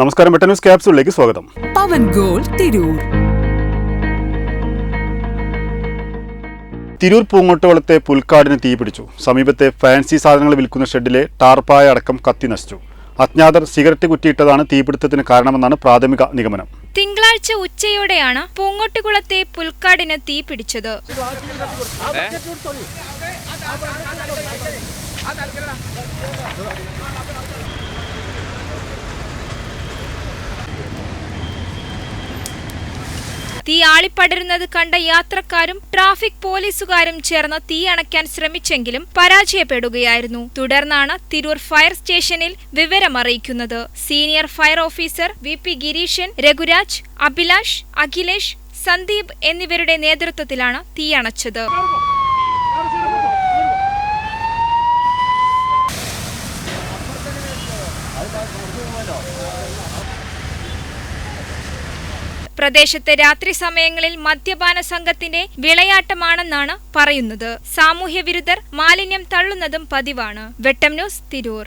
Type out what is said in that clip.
നമസ്കാരം, വെട്ട ന്യൂസ് ക്യാപ്സൂളിലേക്ക് സ്വാഗതം. പവൻ ഗോൾഡ് തിരൂർ. തിരൂർ പൂങ്ങോട്ടുകുളത്തെ പുൽക്കാടിന് തീപിടിച്ചു. സമീപത്തെ ഫാൻസി സാധനങ്ങൾ വിൽക്കുന്ന ഷെഡിലെ ടാർപ്പായ അടക്കം കത്തി നശിച്ചു. അജ്ഞാതർ സിഗരറ്റ് കുറ്റിയിട്ടതാണ് തീപിടുത്തത്തിന് കാരണമെന്നാണ് പ്രാഥമിക നിഗമനം. തിങ്കളാഴ്ച ഉച്ചയോടെയാണ് പൂങ്ങോട്ടുകുളത്തെ പുൽക്കാടിന് തീപിടിച്ചത്. തീ ആളിപ്പടരുന്നത് കണ്ട യാത്രക്കാരും ട്രാഫിക് പോലീസുകാരും ചേർന്ന് തീ അണയ്ക്കാൻ ശ്രമിച്ചെങ്കിലും പരാജയപ്പെടുകയായിരുന്നു. തുടർന്നാണ് തിരൂർ ഫയർ സ്റ്റേഷനിൽ വിവരമറിയിക്കുന്നത്. Senior fire officer VP Gireeshan, Raghuraj, Abhilash, Akhilesh, Sandeep എന്നിവരുടെ നേതൃത്വത്തിലാണ് തീയണച്ചത്. പ്രദേശത്തെ രാത്രി സമയങ്ങളിൽ മദ്യപാന സംഘത്തിന്റെ വിളയാട്ടമാണെന്നാണ് പറയുന്നത്. സാമൂഹ്യ വിരുദ്ധർ മാലിന്യം തള്ളുന്നതും പതിവാണ്. വെട്ടം ന്യൂസ്, തിരൂർ.